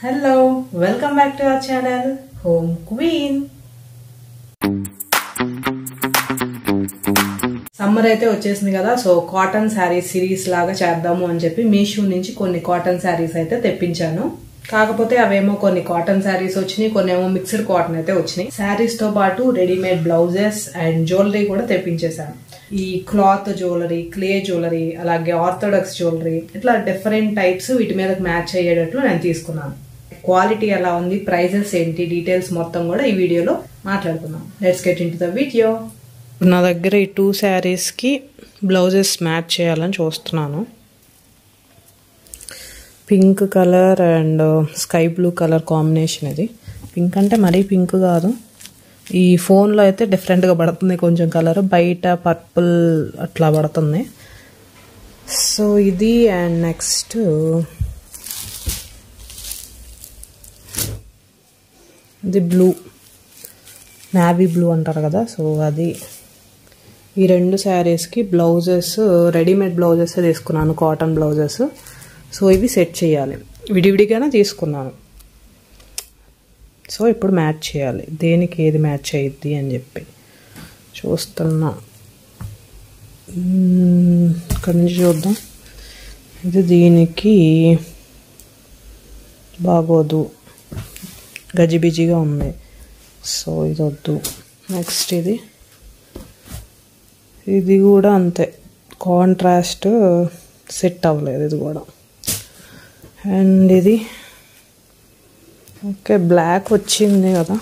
Hello, welcome back to our channel Home Queen. Summer అయితే వచ్చేసింది కదా, సో కాటన్ శారీస్ సిరీస్ లాగా చేద్దాము అని చెప్పి మీషో నుంచి కొన్ని కాటన్ శారీస్ అయితే తెప్పించాను. కాకపోతే అవేమో కొన్ని కాటన్ శారీస్ వచ్చినాయి, కొన్ని ఏమో మిక్స్డ్ కాటన్ అయితే వచ్చినాయి. శారీస్ తో పాటు రెడీమేడ్ బ్లౌజెస్ అండ్ జ్యువెలరీ కూడా తెప్పించేశాను. ఈ క్లాత్ జ్యువెలరీ, క్లే జ్యువెలరీ, అలాగే ఆర్థోడాక్స్ జ్యువెలరీ, ఇట్లా డిఫరెంట్ టైప్స్ వీటి మీద మ్యాచ్ అయ్యేటట్లు నేను తీసుకున్నాను. క్వాలిటీ ఎలా ఉంది, ప్రైజెస్ ఏంటి, డీటెయిల్స్ మొత్తం కూడా ఈ వీడియోలో మాట్లాడుకుందాం. Let's get in to the video. నా దగ్గర ఈ 2 శారీస్కి బ్లౌజెస్ మ్యాచ్ చేయాలని చూస్తున్నాను. Pink colour and sky blue colour combination. ఇది పింక్ అంటే మరీ పింక్ కాదు, ఈ ఫోన్లో అయితే డిఫరెంట్గా పడుతుంది కొంచెం కలర్, బయట పర్పుల్ అట్లా పడుతుంది. సో ఇది అండ్ నెక్స్ట్ ఇది బ్లూ, నావీ బ్లూ అంటారు కదా, సో అది. ఈ 2 శారీస్కి బ్లౌజెస్ రెడీమేడ్ బ్లౌజెస్ తీసుకున్నాను, కాటన్ బ్లౌజెస్. సో ఇవి సెట్ చేయాలి, విడివిడిగానే తీసుకున్నాను. సో ఇప్పుడు మ్యాచ్ చేయాలి, దేనికి ఏది మ్యాచ్ అయ్యిద్ది అని చెప్పి చూస్తున్నా. ఇక్కడి నుంచి చూద్దాం. ఇది దీనికి బాగోదు, గజిబిజిగా ఉంది, సో ఇది వద్దు. నెక్స్ట్ ఇది కూడా అంతే, కాంట్రాస్ట్ సెట్ అవ్వలేదు ఇది కూడా. అండ్ ఇది ఓకే, బ్లాక్ వచ్చింది కదా,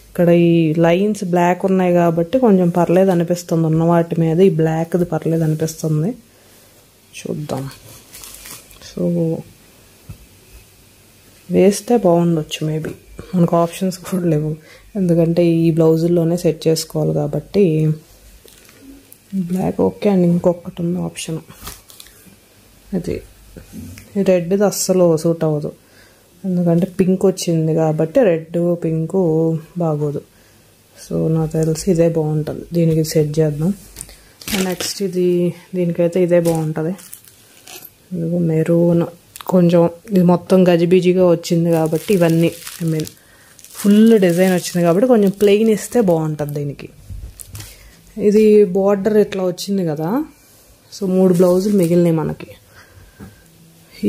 ఇక్కడ ఈ లైన్స్ బ్లాక్ ఉన్నాయి కాబట్టి కొంచెం పర్లేదు అనిపిస్తుంది. ఉన్న వాటి మీద ఈ బ్లాక్ది పర్లేదు అనిపిస్తుంది, చూద్దాం. సో వేస్తే బాగుండొచ్చు, మేబీ. మనకు ఆప్షన్స్ కూడా లేవు, ఎందుకంటే ఈ బ్లౌజుల్లోనే సెట్ చేసుకోవాలి కాబట్టి. బ్లాక్ ఓకే, అండ్ ఇంకొకటి ఉంది ఆప్షన్, ఇది రెడ్ది అస్సలు సూట్ అవ్వదు, ఎందుకంటే పింక్ వచ్చింది కాబట్టి రెడ్ పింక్ బాగోదు. సో నాకు తెలిసి ఇదే బాగుంటుంది, దీనికి సెట్ చేద్దాం. నెక్స్ట్ దీనికైతే ఇదే బాగుంటుంది. ఇదిగో మెరూన్, కొంచెం ఇది మొత్తం గజిబిజిగా వచ్చింది కాబట్టి ఇవన్నీ ఫుల్ డిజైన్ వచ్చింది కాబట్టి కొంచెం ప్లెయిన్ ఇస్తే బాగుంటుంది దీనికి. ఇది బార్డర్ ఇట్లా వచ్చింది కదా, సో 3 బ్లౌజులు మిగిలినాయి మనకి.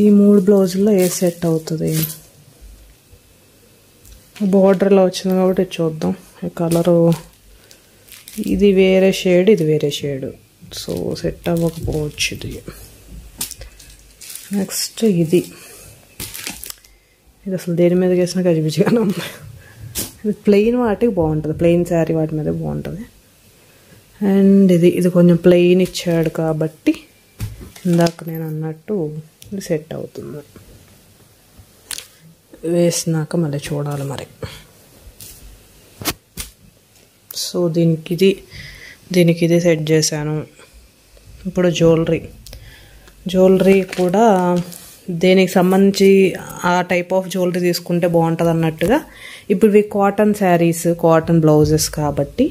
ఈ 3 బ్లౌజుల్లో ఏ సెట్ అవుతుంది? బార్డర్లో వచ్చింది కాబట్టి చూద్దాం. ఈ కలరు ఇది వేరే షేడ్, ఇది వేరే షేడ్, సో సెట్ అవ్వకపోవచ్చు ఇది. నెక్స్ట్ ఇది అసలు దేని మీద వేసిన గజిబిజిగానే ఉంది. ఇది ప్లెయిన్ వాటికి బాగుంటుంది, ప్లెయిన్ శారీ వాటి మీద బాగుంటుంది. అండ్ ఇది కొంచెం ప్లెయిన్ ఇచ్చాడు కాబట్టి ఇందాక నేను అన్నట్టు ఇది సెట్ అవుతుంది. వేసినాక మళ్ళీ చూడాలి మరి. సో దీనికి ఇది సెట్ చేశాను. ఇప్పుడు జ్యువెలరీ కూడా దేనికి సంబంధించి ఆ టైప్ ఆఫ్ జ్యువెలరీ తీసుకుంటే బాగుంటుంది అన్నట్టుగా. ఇప్పుడు ఇవి కాటన్ శారీస్, కాటన్ బ్లౌజెస్ కాబట్టి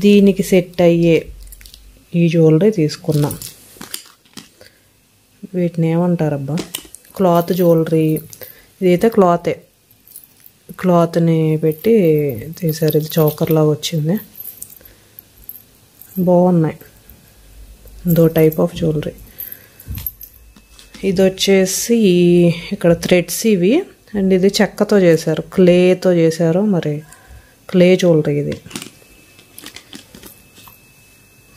దీనికి సెట్ అయ్యే ఈ జ్యువెలరీ తీసుకున్నాం. వీటిని ఏమంటారబ్బా, క్లాత్ జ్యువెలరీ. ఇదైతే క్లాత్ని పెట్టి తీసారు, ఇది చౌకర్లాగా వచ్చింది, బాగున్నాయి. దో టైప్ ఆఫ్ జ్యువెలరీ. ఇది వచ్చేసి ఇక్కడ థ్రెడ్స్ ఇవి, అండ్ ఇది చెక్కతో చేశారు, క్లేతో చేశారు, మరి క్లే జ్యువెలరీ ఇది.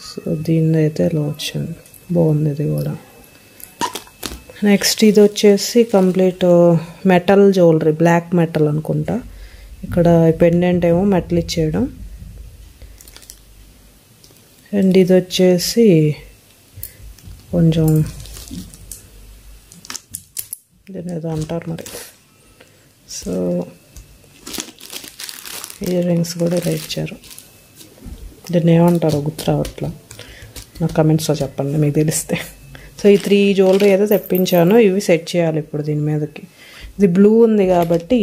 సో దీని అయితే ఇలా వచ్చింది, బాగుంది ఇది కూడా. నెక్స్ట్ ఇది వచ్చేసి complete metal jewellery, black metal అనుకుంటా. ఇక్కడ పెండెంట్ ఏమో మెటల్ ఇచ్చేయడం. అండ్ ఇది వచ్చేసి కొంచెం దీని ఏదో అంటారు మరి. సో ఇయర్ రింగ్స్ కూడా ఇలా ఇచ్చారు, దీన్ని ఏమంటారో గుర్తు రావట్లా, నాకు కమెంట్స్లో చెప్పండి మీకు తెలిస్తే. సో ఈ 3 జ్యువెలరీ అయితే తెప్పించాను, ఇవి సెట్ చేయాలి ఇప్పుడు దీని మీదకి. ఇది బ్లూ ఉంది కాబట్టి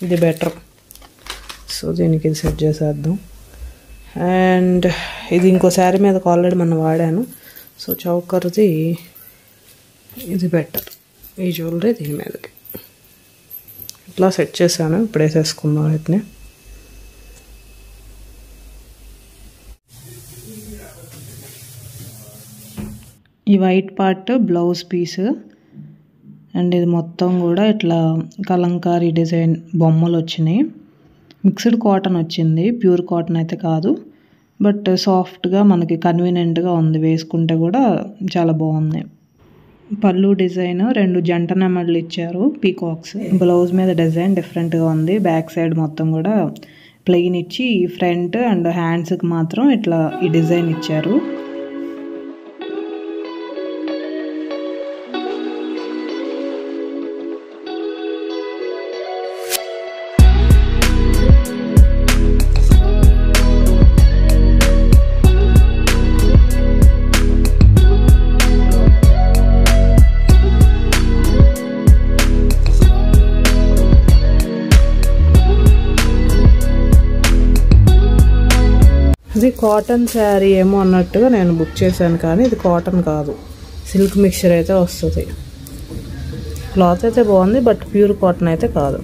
ఇది బెటర్, సో దీనికి ఇది సెట్ చేసేద్దాం. అండ్ ఇది ఇంకో శారీ మీదకి ఆల్రెడీ మనం వాడాను, సో చౌకర్ది ఇది బెటర్, ఈ జ్యువెలరీ దీని మీదకి. ఇట్లా సెట్ చేశాను. ఇప్పుడు వేసేసుకుందాం వీటిని. ఈ white part blouse piece and ఇది మొత్తం కూడా ఇట్లా కలంకారీ డిజైన్ బొమ్మలు వచ్చినాయి. మిక్స్డ్ కాటన్ వచ్చింది, ప్యూర్ కాటన్ అయితే కాదు. బట్ సాఫ్ట్గా మనకి కన్వీనియంట్గా ఉంది, వేసుకుంటే కూడా చాలా బాగుంది. పళ్ళు డిజైన్ 2 జంట నెమళ్ళు ఇచ్చారు, పీకాక్స్. బ్లౌజ్ మీద డిజైన్ డిఫరెంట్గా ఉంది. బ్యాక్ సైడ్ మొత్తం కూడా ప్లెయిన్ ఇచ్చి ఫ్రంట్ అండ్ హ్యాండ్స్కి మాత్రం ఇట్లా ఈ డిజైన్ ఇచ్చారు. ఇది కాటన్ శారీ ఏమో అన్నట్టుగా నేను బుక్ చేశాను, కానీ ఇది కాటన్ కాదు, సిల్క్ మిక్చర్ అయితే వస్తుంది. క్లాత్ అయితే బాగుంది, బట్ ప్యూర్ కాటన్ అయితే కాదు.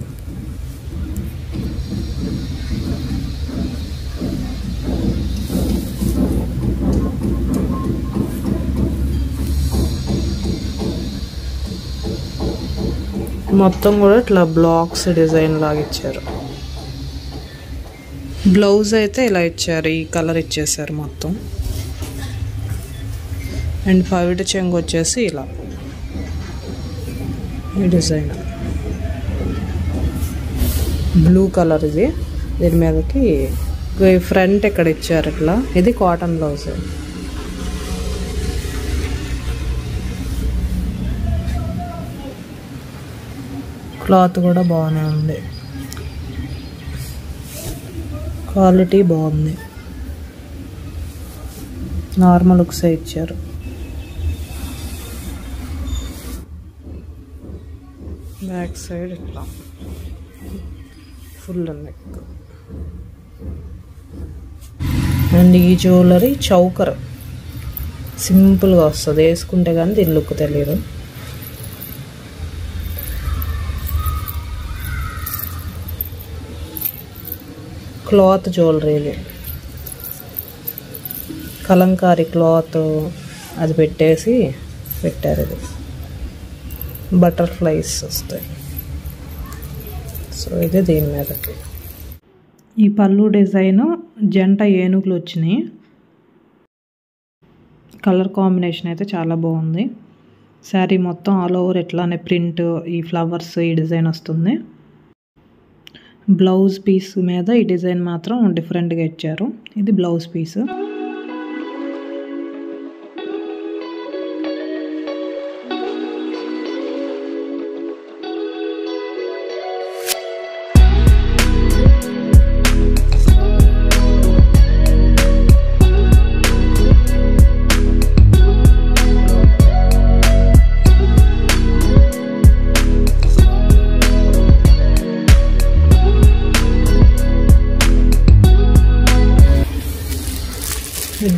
మొత్తం కూడా ఇట్లా బ్లాక్స్ డిజైన్ లాగా ఇచ్చారు. బ్లౌజ్ అయితే ఇలా ఇచ్చారు, ఈ కలర్ ఇచ్చేసారు మొత్తం. అండ్ పవిట చెంగు వచ్చేసి ఇలా ఈ డిజైన్ బ్లూ కలర్. ఇది దీని మీదకి ఫ్రంట్ ఇక్కడ ఇచ్చారు ఇట్లా. ఇది కాటన్ బ్లౌజ్. క్లాత్ కూడా బాగానే ఉంది, క్వాలిటీ బాగుంది. నార్మల్ లుక్సే ఇచ్చారు. బ్యాక్ సైడ్ ఇట్లా ఫుల్ నెక్. అండ్ ఈ జ్యువెలరీ చౌకర్, సింపుల్గా వస్తుంది, వేసుకుంటే కానీ దీని లుక్ తెలియదు. క్లాత్ జ్యువెలరీ, ఇది కలంకారీ క్లాత్ అది పెట్టేసి పెట్టారు. ఇది బటర్ఫ్లైస్ వస్తాయి. సో ఇది దీని మీదకి. ఈ పళ్ళు డిజైన్ జంట ఏనుగులు వచ్చినాయి. కలర్ కాంబినేషన్ అయితే చాలా బాగుంది. శారీ మొత్తం ఆల్ ఓవర్ ఎట్లానే ప్రింట్, ఈ ఫ్లవర్స్, ఈ డిజైన్ వస్తుంది. బ్లౌజ్ పీస్ మీద ఈ డిజైన్ మాత్రం డిఫరెంట్గా ఇచ్చారు. ఇది బ్లౌజ్ పీస్.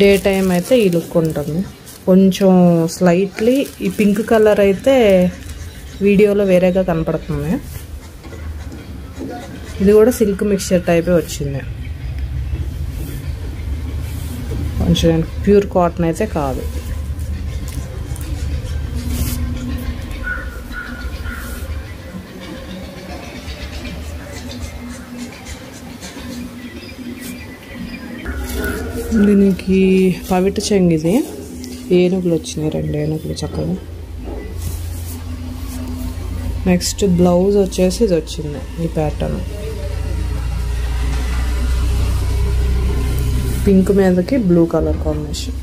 డే టైం అయితే ఈ లుక్ ఉంటుంది. కొంచెం స్లైట్లీ ఈ పింక్ కలర్ అయితే వీడియోలో వేరేగా కనపడుతుంది. ఇది కూడా సిల్క్ మిక్చర్ టైపే వచ్చింది, కొంచెం ప్యూర్ కాటన్ అయితే కాదు. దీనికి పవిట చెంగు, ఇది ఏనుగులు వచ్చినాయి, 2 ఏనుగులు చక్కగా. నెక్స్ట్ బ్లౌజ్ వచ్చేసి ఇది వచ్చింది, ఈ ప్యాటర్న్ పింక్ మీదకి blue colour combination,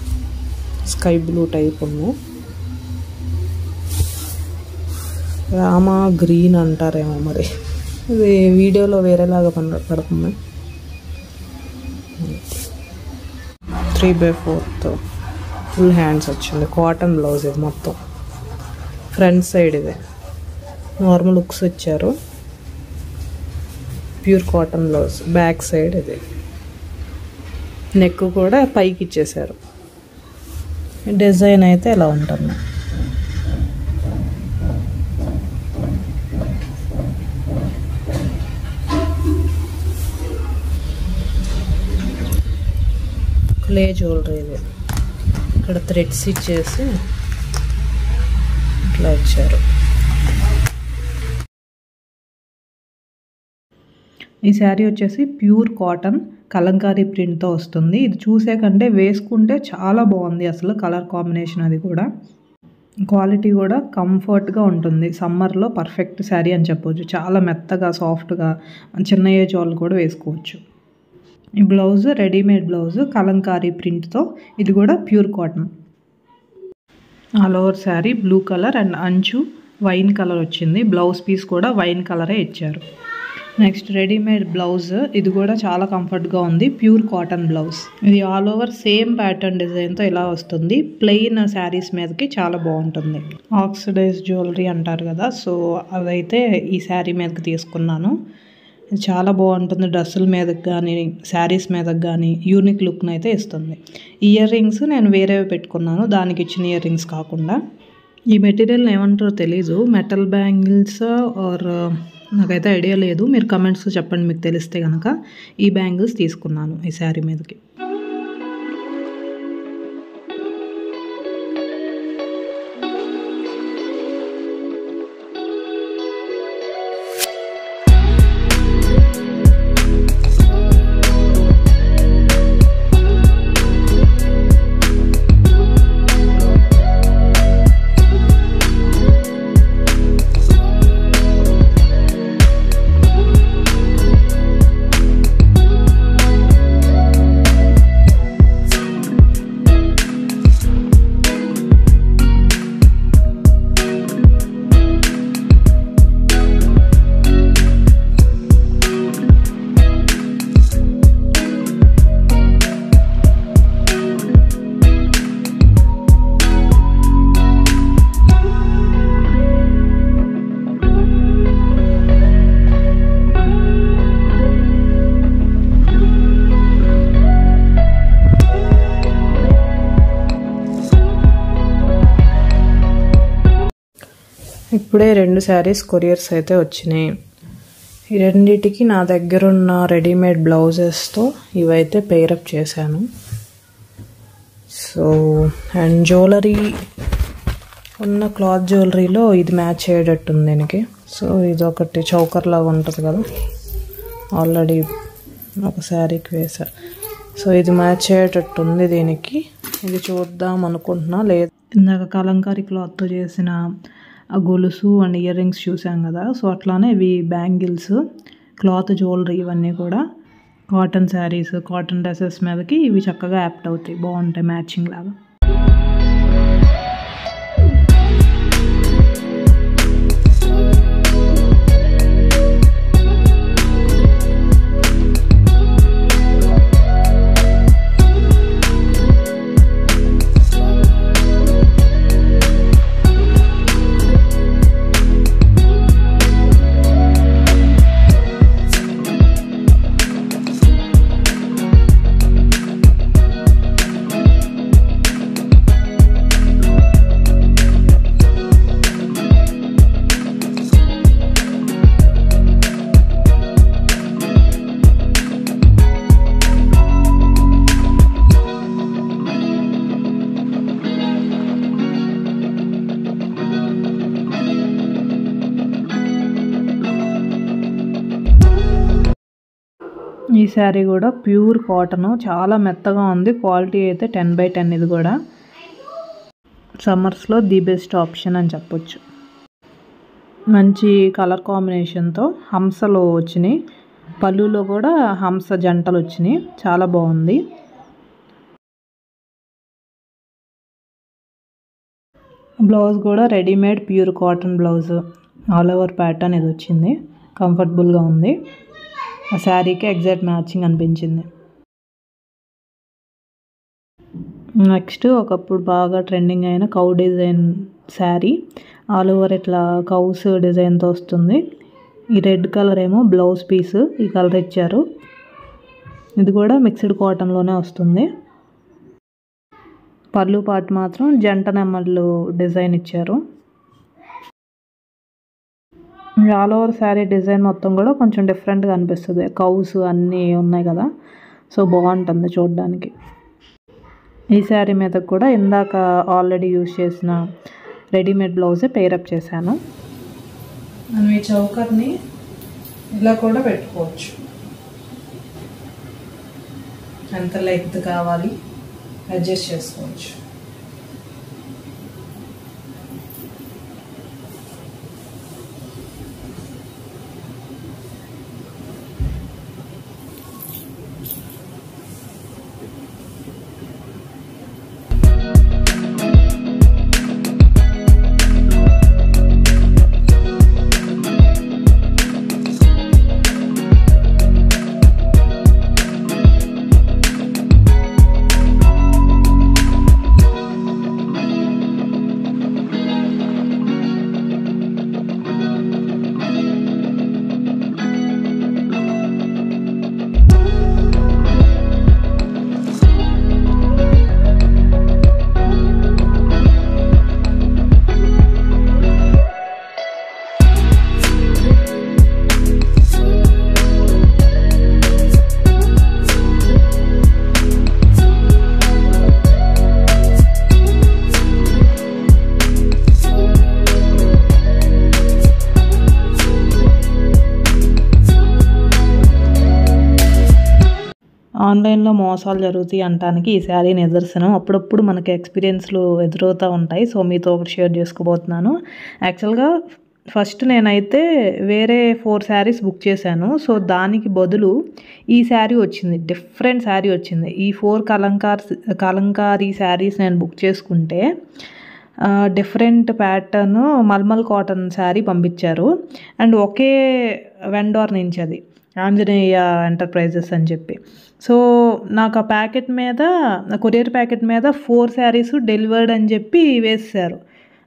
sky blue type ఉంది. రామా గ్రీన్ అంటారేమో మరి, ఇది వీడియోలో వేరేలాగా పడుతుంది. 3/4 ఫుల్ హ్యాండ్స్ వచ్చింది. కాటన్ బ్లౌజ్ ఇది మొత్తం. ఫ్రంట్ సైడ్ ఇది నార్మల్ లుక్స్ ఇచ్చారు, pure cotton blouse. Back side ఇది నెక్ కూడా పైకి ఇచ్చేసారు. డిజైన్ అయితే ఇలా ఉంటుంది. ప్లే జ్యువెలరీ ఇది. ఇక్కడ థ్రెడ్స్ ఇచ్చేసి ఇట్లా ఇచ్చారు. ఈ శారీ వచ్చేసి ప్యూర్ కాటన్ కలంకారీ ప్రింట్తో వస్తుంది. ఇది చూసే కంటే వేసుకుంటే చాలా బాగుంది. అసలు కలర్ కాంబినేషన్ అది కూడా, క్వాలిటీ కూడా కంఫర్ట్గా ఉంటుంది. సమ్మర్లో పర్ఫెక్ట్ శారీ అని చెప్పవచ్చు. చాలా మెత్తగా సాఫ్ట్గా చిన్న ఏజ్ వాళ్ళు కూడా వేసుకోవచ్చు. ఈ బ్లౌజ్ రెడీమేడ్ బ్లౌజ్ కలంకారీ ప్రింట్తో, ఇది కూడా pure cotton. All over sari blue colour and అంచు వైన్ కలర్ వచ్చింది. బ్లౌజ్ పీస్ కూడా వైన్ కలరే ఇచ్చారు. నెక్స్ట్ రెడీమేడ్ బ్లౌజ్, ఇది కూడా చాలా కంఫర్ట్గా ఉంది. Pure cotton blouse. ఇది ఆల్ ఓవర్ సేమ్ ప్యాటర్న్ డిజైన్తో ఇలా వస్తుంది. ప్లెయిన్ శారీస్ మీదకి చాలా బాగుంటుంది. ఆక్సిడైజ్ జ్యువెలరీ అంటారు కదా, సో అదైతే ఈ శారీ మీదకి తీసుకున్నాను. ఇది చాలా బాగుంటుంది. డ్రెస్సుల మీదకి కానీ శారీస్ మీదకి కానీ యూనిక్ లుక్ని అయితే ఇస్తుంది. ఇయర్ రింగ్స్ నేను వేరేవి పెట్టుకున్నాను, దానికి ఇచ్చిన ఇయర్ రింగ్స్ కాకుండా. ఈ మెటీరియల్ ఏమంటారో తెలీదు, మెటల్ బ్యాంగిల్స్ ఆర్ నాకైతే ఐడియా లేదు. మీరు కమెంట్స్లో చెప్పండి మీకు తెలిస్తే కనుక. ఈ బ్యాంగిల్స్ తీసుకున్నాను ఈ శారీ మీదకి. ఇప్పుడే 2 శారీస్ కొరియర్స్ అయితే వచ్చినాయి. ఈ రెండింటికి నా దగ్గర ఉన్న రెడీమేడ్ బ్లౌజెస్తో ఇవైతే పేరప్ చేశాను. సో అండ్ జ్యువెలరీ ఉన్న క్లాత్ జ్యువెలరీలో ఇది మ్యాచ్ అయ్యేటట్టుంది దీనికి. సో ఇది ఒకటి చౌకర్ లాగా ఉంటుంది కదా, ఆల్రెడీ ఒక శారీకి వేసా. సో ఇది మ్యాచ్ అయ్యేటట్టుంది దీనికి. ఇది చూద్దాం అనుకుంటున్నా. లేదు, ఇందాక కలంకారీ క్లాత్తో చేసిన ఆ గొలుసు అండ్ ఇయర్ రింగ్స్ చూసాం కదా, సో అట్లానే ఇవి బ్యాంగిల్స్, క్లాత్ జ్యువెలరీ ఇవన్నీ కూడా కాటన్ శారీస్, కాటన్ డ్రెస్సెస్ మీదకి ఇవి చక్కగా యాప్ట్ అవుతాయి, బాగుంటాయి మ్యాచింగ్ లాగా. ఈ శారీ కూడా ప్యూర్ కాటన్, చాలా మెత్తగా ఉంది. క్వాలిటీ అయితే 10/10. ఇది కూడా సమ్మర్స్లో ది బెస్ట్ ఆప్షన్ అని చెప్పొచ్చు. మంచి కలర్ కాంబినేషన్తో హంసలో వచ్చినాయి, పళ్ళులో కూడా హంస జంటలు వచ్చినాయి, చాలా బాగుంది. బ్లౌజ్ కూడా readymade pure cotton blouse, all over pattern ఇది వచ్చింది, కంఫర్టబుల్గా ఉంది. ఆ శారీకి ఎగ్జాక్ట్ మ్యాచింగ్ అనిపించింది. నెక్స్ట్ ఒకప్పుడు బాగా ట్రెండింగ్ అయిన cow design sari, all over ఇట్లా కౌస్ డిజైన్తో వస్తుంది. ఈ రెడ్ కలర్ ఏమో బ్లౌజ్ పీస్, ఈ కలర్ ఇచ్చారు. ఇది కూడా మిక్స్డ్ కాటన్లోనే వస్తుంది. పళ్ళు పాటు మాత్రం జంట నెమళ్ళు డిజైన్ ఇచ్చారు. ఆల్ ఓవర్ శారీ డిజైన్ మొత్తం కూడా కొంచెం డిఫరెంట్గా అనిపిస్తుంది. కౌస్ అన్నీ ఉన్నాయి కదా, సో బాగుంటుంది చూడడానికి. ఈ శారీ మీద కూడా ఇందాక ఆల్రెడీ యూజ్ చేసిన రెడీమేడ్ బ్లౌజే పేరప్ చేశాను. మనం ఈ చౌకర్ని ఇలా కూడా పెట్టుకోవచ్చు. ఎంత లెంగ్త్ కావాలి అడ్జస్ట్ చేసుకోవచ్చు. ఆన్లైన్లో మోసాలు జరుగుతాయి అంటానికి ఈ శారీ నిదర్శనం. అప్పుడప్పుడు మనకి ఎక్స్పీరియన్స్లు ఎదురవుతూ ఉంటాయి. సో మీతో ఒకటి షేర్ చేసుకోబోతున్నాను. యాక్చువల్గా ఫస్ట్ నేనైతే వేరే 4 శారీస్ బుక్ చేశాను. సో దానికి బదులు ఈ శారీ వచ్చింది, డిఫరెంట్ శారీ వచ్చింది. ఈ 4 కలంకారీ శారీస్ నేను బుక్ చేసుకుంటే different pattern mulmul cotton sari పంపించారు. అండ్ ఒకే వెండర్ నుంచి, అది ఆంజనేయ ఎంటర్ప్రైజెస్ అని చెప్పి. సో నాకు ఆ ప్యాకెట్ మీద, కొరియర్ ప్యాకెట్ మీద 4 శారీస్ డెలివర్డ్ అని చెప్పి వేసేసారు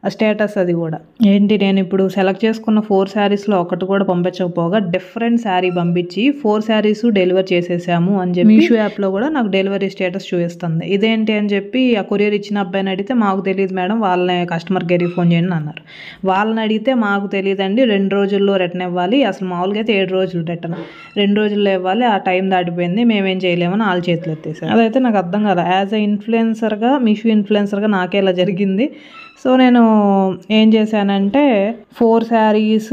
ఆ స్టేటస్. అది కూడా ఏంటి, నేను ఇప్పుడు సెలెక్ట్ చేసుకున్న 4 శారీస్లో ఒకటి కూడా పంపించకపోగా డిఫరెంట్ శారీ పంపించి 4 శారీస్ డెలివర్ చేసేసాము అని చెప్పి మీషో యాప్లో కూడా నాకు డెలివరీ స్టేటస్ చూపిస్తుంది. ఇదేంటి అని చెప్పి ఆ కొరియర్ ఇచ్చిన అబ్బాయిని అడిగితే, మాకు తెలియదు మేడం, వాళ్ళని కస్టమర్ కేర్కి ఫోన్ చేయండి అన్నారు. వాళ్ళని అడిగితే, మాకు తెలియదండి, 2 రోజుల్లో రిటర్న్ ఇవ్వాలి, అసలు మామూలుగా అయితే 7 రోజులు రిటర్న్, 2 రోజుల్లో ఇవ్వాలి, ఆ టైం దాటిపోయింది, మేమేం చేయలేమని వాళ్ళ చేతులు ఎత్తేసారు. అదైతే నాకు అర్థం కాదు. యాజ్ ఎ ఇన్ఫ్లుయెన్సర్గా, మీషో ఇన్ఫ్లుయెన్సర్గా నాకే ఇలా జరిగింది. సో నేను ఏం చేశానంటే 4 శారీస్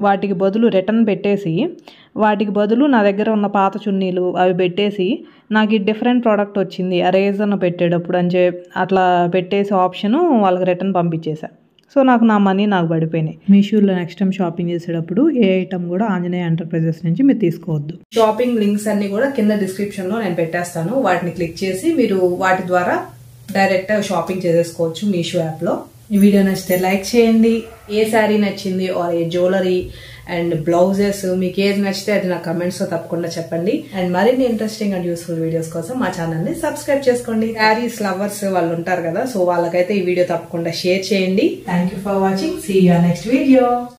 వాటికి బదులు రిటర్న్ పెట్టేసి, వాటికి బదులు నా దగ్గర ఉన్న పాత చున్నీలు అవి పెట్టేసి, నాకు ఈ డిఫరెంట్ ప్రోడక్ట్ వచ్చింది ఆ రీజన్ పెట్టేటప్పుడు అని అట్లా పెట్టేసి ఆప్షను వాళ్ళకి రిటర్న్ పంపించేశాను. సో నాకు నా మనీ నాకు పడిపోయినాయి. మీషోలో నెక్స్ట్ టైం షాపింగ్ చేసేటప్పుడు ఏ ఐటమ్ కూడా ఆంజనేయ ఎంటర్ప్రైజెస్ నుంచి మీరు తీసుకోవద్దు. షాపింగ్ లింక్స్ అన్ని కూడా కింద డిస్క్రిప్షన్లో నేను పెట్టేస్తాను. వాటిని క్లిక్ చేసి మీరు వాటి ద్వారా డైరెక్ట్ షాపింగ్ చేసేసుకోవచ్చు మీషో యాప్లో. ఈ వీడియో నచ్చితే లైక్ చేయండి. ఏ శారీ నచ్చింది ఆర్ ఏ జ్యువెలరీ అండ్ బ్లౌజెస్ మీకు ఏది నచ్చితే అది నా కమెంట్స్లో తప్పకుండా చెప్పండి. అండ్ మరిన్ని ఇంట్రెస్టింగ్ అండ్ యూస్ఫుల్ వీడియోస్ కోసం మా ఛానల్ని సబ్స్క్రైబ్ చేసుకోండి. శారీస్ లవర్స్ వాళ్ళు ఉంటారు కదా, సో వాళ్ళకైతే ఈ వీడియో తప్పకుండా షేర్ చేయండి. Thank you for watching. See you next video.